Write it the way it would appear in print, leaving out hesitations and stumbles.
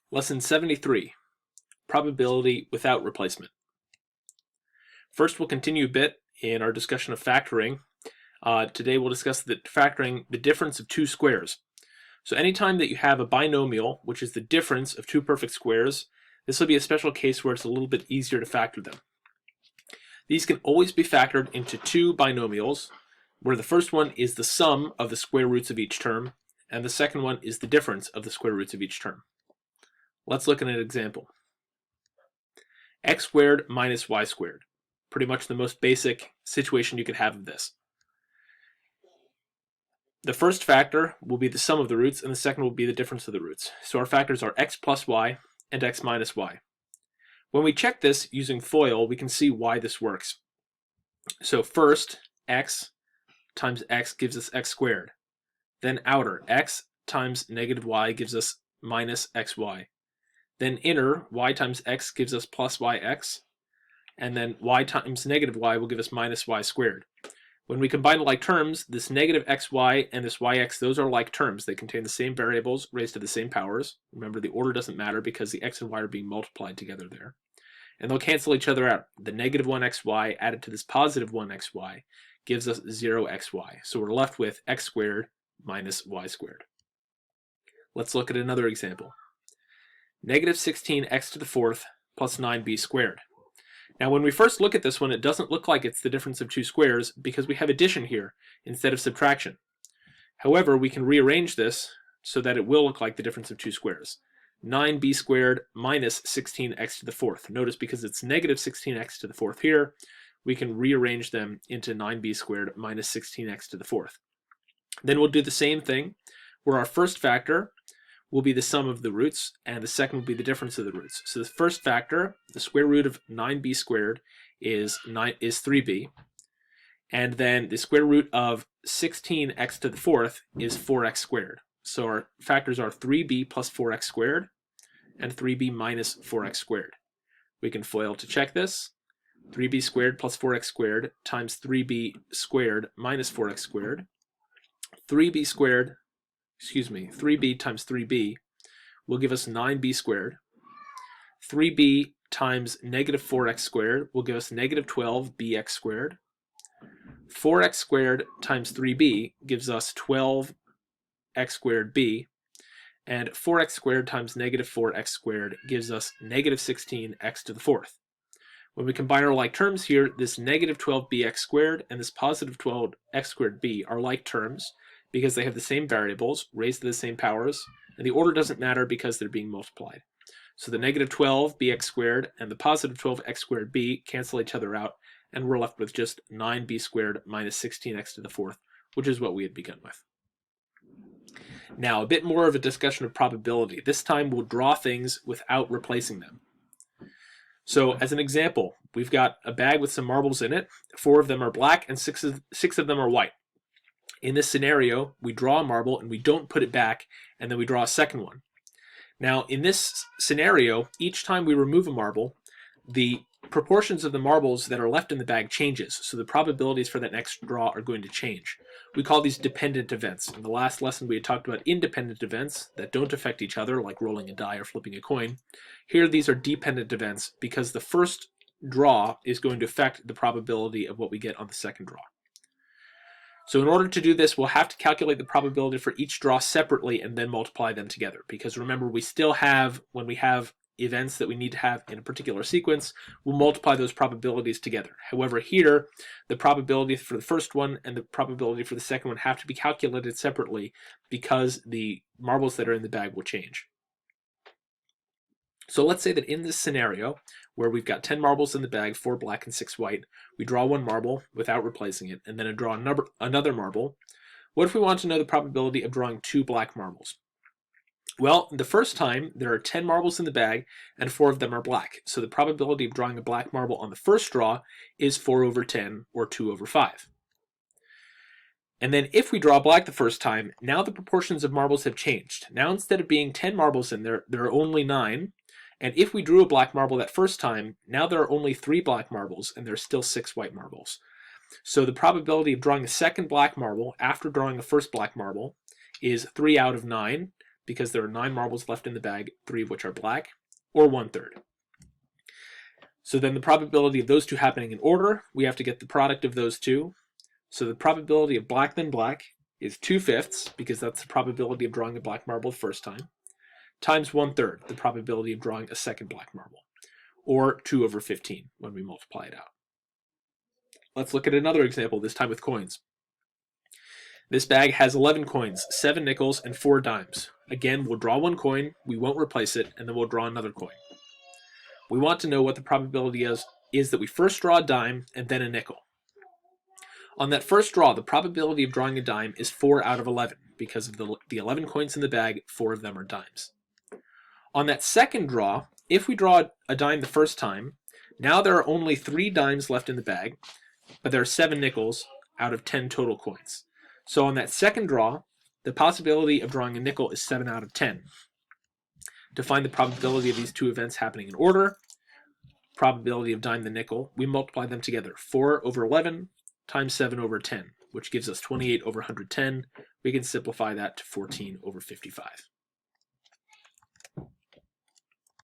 Lesson 73, Probability Without Replacement. First, we'll continue a bit in our discussion of factoring. Today we'll discuss factoring the difference of two squares. So anytime that you have a binomial, which is the difference of two perfect squares, this will be a special case where it's a little bit easier to factor them. These can always be factored into two binomials, where the first one is the sum of the square roots of each term, and the second one is the difference of the square roots of each term. Let's look at an example. X squared minus y squared. Pretty much the most basic situation you could have of this. The first factor will be the sum of the roots, and the second will be the difference of the roots. So our factors are x plus y and x minus y. When we check this using FOIL, we can see why this works. So first, x times x gives us x squared. Then outer, x times negative y gives us minus xy. Then inner, y times x gives us plus yx. And then y times negative y will give us minus y squared. When we combine like terms, this negative xy and this yx, those are like terms. They contain the same variables raised to the same powers. Remember, the order doesn't matter because the x and y are being multiplied together there. And they'll cancel each other out. The negative 1xy added to this positive 1xy gives us 0xy. So we're left with x squared minus y squared. Let's look at another example. Negative 16x to the fourth plus 9b squared. Now when we first look at this one, it doesn't look like it's the difference of two squares because we have addition here instead of subtraction. However, we can rearrange this so that it will look like the difference of two squares. 9b squared minus 16x to the fourth. Notice because it's negative 16x to the fourth here, we can rearrange them into 9b squared minus 16x to the fourth. Then we'll do the same thing where our first factor will be the sum of the roots, and the second will be the difference of the roots. So the first factor, the square root of 9b squared, is 3b, and then the square root of 16x to the fourth is 4x squared. So our factors are 3b plus 4x squared and 3b minus 4x squared. We can FOIL to check this. 3b squared plus 4x squared times 3b squared minus 4x squared. 3b times 3b will give us 9b squared. 3b times negative 4x squared will give us negative 12bx squared. 4x squared times 3b gives us 12x squared b. And 4x squared times negative 4x squared gives us negative 16x to the fourth. When we combine our like terms here, this negative 12bx squared and this positive 12x squared b are like terms, because they have the same variables raised to the same powers, and the order doesn't matter because they're being multiplied. So the negative 12bx squared and the positive 12x squared b cancel each other out, and we're left with just 9b squared minus 16x to the fourth, which is what we had begun with. Now, a bit more of a discussion of probability. This time we'll draw things without replacing them. So as an example, we've got a bag with some marbles in it. 4 of them are black and 6 of them are white. In this scenario, we draw a marble and we don't put it back, and then we draw a second one. Now, in this scenario, each time we remove a marble, the proportions of the marbles that are left in the bag changes, so the probabilities for that next draw are going to change. We call these dependent events. In the last lesson, we had talked about independent events that don't affect each other, like rolling a die or flipping a coin. Here, these are dependent events because the first draw is going to affect the probability of what we get on the second draw. So in order to do this, we'll have to calculate the probability for each draw separately and then multiply them together. Because remember, we still have, when we have events that we need to have in a particular sequence, we'll multiply those probabilities together. However, here, the probability for the first one and the probability for the second one have to be calculated separately because the marbles that are in the bag will change. So let's say that in this scenario, where we've got 10 marbles in the bag, 4 black and 6 white, we draw one marble without replacing it, and then draw another marble. What if we want to know the probability of drawing 2 black marbles? Well, the first time, there are 10 marbles in the bag, and 4 of them are black. So the probability of drawing a black marble on the first draw is 4 over 10, or 2 over 5. And then if we draw black the first time, now the proportions of marbles have changed. Now instead of being 10 marbles in there, there are only 9. And if we drew a black marble that first time, now there are only 3 black marbles and there's still 6 white marbles. So the probability of drawing a second black marble after drawing the first black marble is 3 out of 9. because there are 9 marbles left in the bag, 3 of which are black, or 1/3. So then the probability of those two happening in order, we have to get the product of those two. So the probability of black then black is 2/5, because that's the probability of drawing a black marble the first time, times 1/3, the probability of drawing a second black marble, or 2/15 when we multiply it out. Let's look at another example, this time with coins. This bag has 11 coins, 7 nickels, and 4 dimes. Again, we'll draw one coin, we won't replace it, and then we'll draw another coin. We want to know what the probability is that we first draw a dime and then a nickel. On that first draw, the probability of drawing a dime is 4 out of 11. Because of the 11 coins in the bag, 4 of them are dimes. On that second draw, if we draw a dime the first time, now there are only 3 dimes left in the bag, but there are 7 nickels out of 10 total coins. So on that second draw, the possibility of drawing a nickel is 7 out of 10. To find the probability of these two events happening in order, probability of dime the nickel, we multiply them together. 4/11 times 7/10, which gives us 28/110. We can simplify that to 14/55.